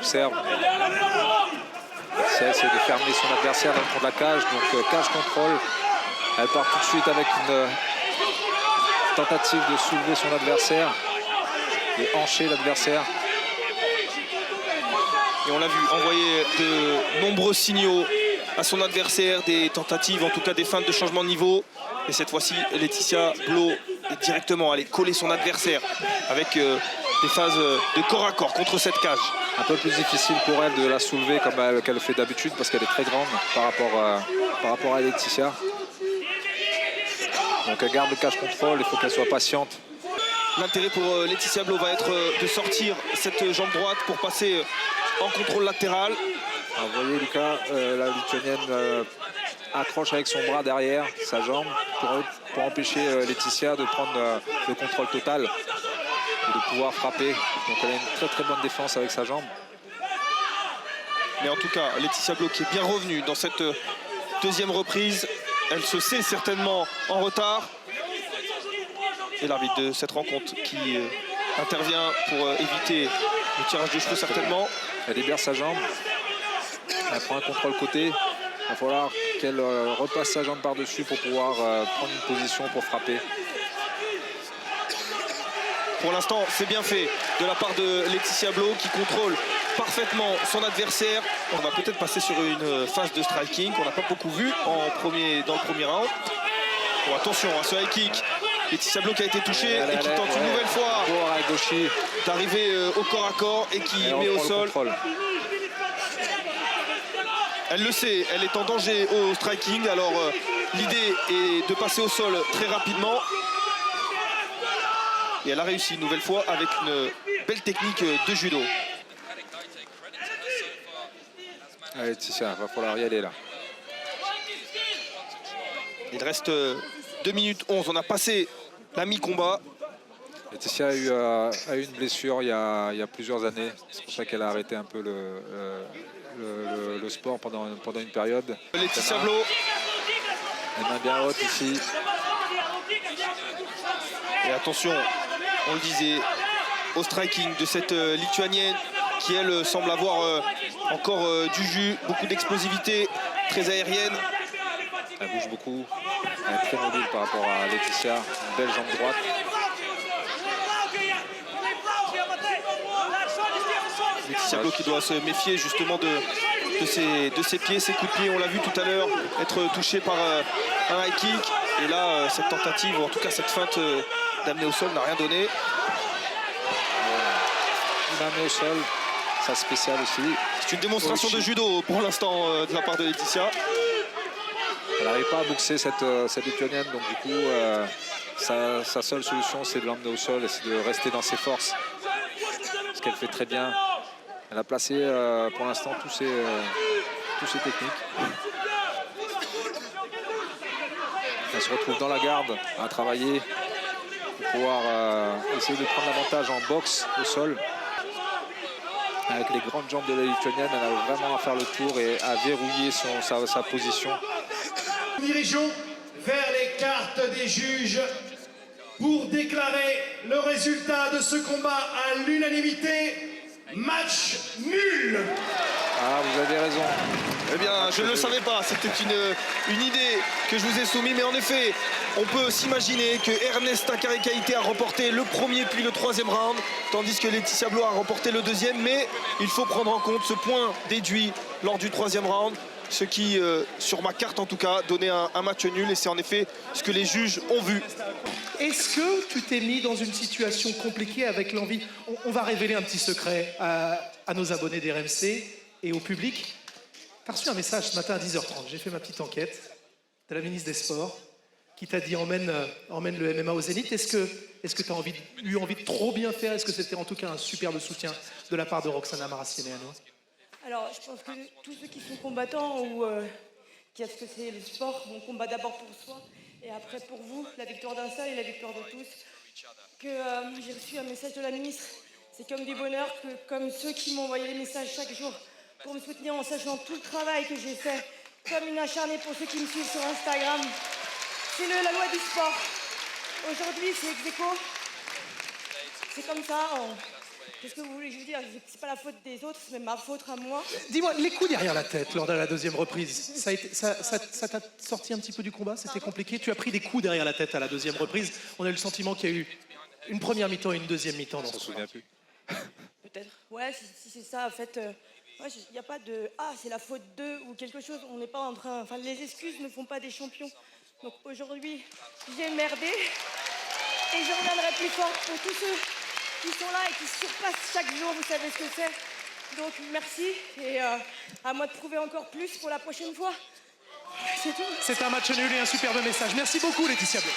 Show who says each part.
Speaker 1: observe. Elle essaie de fermer son adversaire dans le fond de la cage. Donc cage contrôle. Elle part tout de suite avec une tentative de soulever son adversaire et hancher l'adversaire.
Speaker 2: Et on l'a vu envoyer de nombreux signaux à son adversaire, des tentatives, en tout cas des feintes de changement de niveau. Et cette fois-ci, Laetitia Blau est directement allée coller son adversaire avec des phases de corps à corps contre cette cage.
Speaker 1: Un peu plus difficile pour elle de la soulever comme elle le fait d'habitude parce qu'elle est très grande par rapport à Laetitia. Donc elle garde le cage contrôle, il faut qu'elle soit patiente.
Speaker 2: L'intérêt pour Laetitia Blau va être de sortir cette jambe droite pour passer en contrôle latéral.
Speaker 1: Alors, vous voyez Lucas, la Lituanienne accroche avec son bras derrière sa jambe pour empêcher Laetitia de prendre le contrôle total et de pouvoir frapper. Donc elle a une très très bonne défense avec sa jambe.
Speaker 2: Mais en tout cas, Laetitia Blau qui est bien revenue dans cette deuxième reprise. Elle se sait certainement en retard. Et l'arbitre de cette rencontre qui intervient pour éviter le tirage de cheveux certainement.
Speaker 1: Elle libère sa jambe. Elle prend un contrôle côté. Il va falloir qu'elle repasse sa jambe par-dessus pour pouvoir prendre une position pour frapper.
Speaker 2: Pour l'instant, c'est bien fait de la part de Laetitia Blau qui contrôle parfaitement son adversaire. On va peut-être passer sur une phase de striking qu'on n'a pas beaucoup vu dans le premier round. Bon, attention à ce high kick. Laetitia Blau qui a été touchée et qui tente une nouvelle fois d'arriver au corps à corps et qui met au sol. Elle le sait, elle est en danger au striking. Alors l'idée est de passer au sol très rapidement. Et elle a réussi une nouvelle fois avec une belle technique de judo.
Speaker 1: Allez, Laetitia, il va falloir y aller là.
Speaker 2: Il reste 2 minutes 11. On a passé la mi-combat.
Speaker 1: Laetitia a eu une blessure il y a plusieurs années. C'est pour ça qu'elle a arrêté un peu le sport pendant une période.
Speaker 2: Laetitia Blau.
Speaker 1: Les mains bien hautes ici.
Speaker 2: Et attention, on le disait, au striking de cette Lituanienne qui, elle, semble avoir encore du jus, beaucoup d'explosivité, très aérienne.
Speaker 1: Elle bouge beaucoup. Elle est très mobile par rapport à Laetitia. Une belle jambe droite.
Speaker 2: Laetitia Blau qui doit se méfier justement de ses pieds, ses coups de pied. On l'a vu tout à l'heure être touché par un high kick. Et là, cette tentative, ou en tout cas cette feinte d'amener au sol n'a rien donné.
Speaker 1: Une amenée au sol, ça spécial aussi.
Speaker 2: C'est une démonstration de judo pour l'instant de la part de Laetitia.
Speaker 1: Elle n'arrive pas à boxer cette Lituanienne, donc du coup, sa seule solution, c'est de l'emmener au sol et c'est de rester dans ses forces. Ce qu'elle fait très bien. Elle a placé pour l'instant tous ses techniques. Elle se retrouve dans la garde à travailler pour pouvoir essayer de prendre l'avantage en boxe au sol. Avec les grandes jambes de la Lituanienne, elle a vraiment à faire le tour et à verrouiller sa position.
Speaker 3: Nous dirigeons vers les cartes des juges pour déclarer le résultat de ce combat à l'unanimité. Match nul.
Speaker 1: Ah, vous avez raison.
Speaker 2: Eh bien, je ne le savais pas. C'était une idée que je vous ai soumise. Mais en effet, on peut s'imaginer que Ernesta Karikaite a remporté le premier puis le troisième round, tandis que Laetitia Blau a remporté le deuxième. Mais il faut prendre en compte ce point déduit lors du troisième round, ce qui, sur ma carte en tout cas, donnait un match nul. Et c'est en effet ce que les juges ont vu.
Speaker 4: Est-ce que tu t'es mis dans une situation compliquée avec l'envie? On va révéler un petit secret à nos abonnés d'RMC et au public. Tu as reçu un message ce matin à 10h30. J'ai fait ma petite enquête de la ministre des Sports qui t'a dit emmène le MMA au Zénith. Est-ce que tu as eu envie de trop bien faire? Est-ce que c'était en tout cas un superbe soutien de la part de Roxana Maracineanu?
Speaker 5: Alors, je pense que tous ceux qui sont combattants ou qui aiment ce que c'est le sport vont combattre d'abord pour soi et après pour vous, la victoire d'un seul et la victoire de tous. Que j'ai reçu un message de la ministre, c'est comme du bonheur, comme ceux qui m'ont envoyé les messages chaque jour pour me soutenir en sachant tout le travail que j'ai fait, comme une acharnée pour ceux qui me suivent sur Instagram. C'est la loi du sport. Aujourd'hui, c'est ex aequo. C'est comme ça. Qu'est-ce que vous voulez que je vous dise? C'est pas la faute des autres, c'est même ma faute à moi.
Speaker 4: Dis-moi, les coups derrière la tête lors de la deuxième reprise, ça t'a sorti un petit peu du combat? C'était compliqué? Tu as pris des coups derrière la tête à la deuxième reprise. On a eu le sentiment qu'il y a eu une première mi-temps et une deuxième mi-temps dans
Speaker 1: On
Speaker 4: ce
Speaker 1: s'en
Speaker 4: combat.
Speaker 1: souvient plus.
Speaker 5: Peut-être. Ouais, si c'est ça, en fait, il n'y a pas de « Ah, c'est la faute d'eux » ou quelque chose. On n'est pas en train... Enfin, les excuses ne font pas des champions. Donc aujourd'hui, j'ai merdé et je reviendrai plus fort pour tous ceux qui sont là et qui surpassent chaque jour. Vous savez ce que c'est. Donc merci et à moi de prouver encore plus pour la prochaine fois. C'est tout.
Speaker 4: C'est un match nul et un superbe message. Merci beaucoup, Laetitia Blais.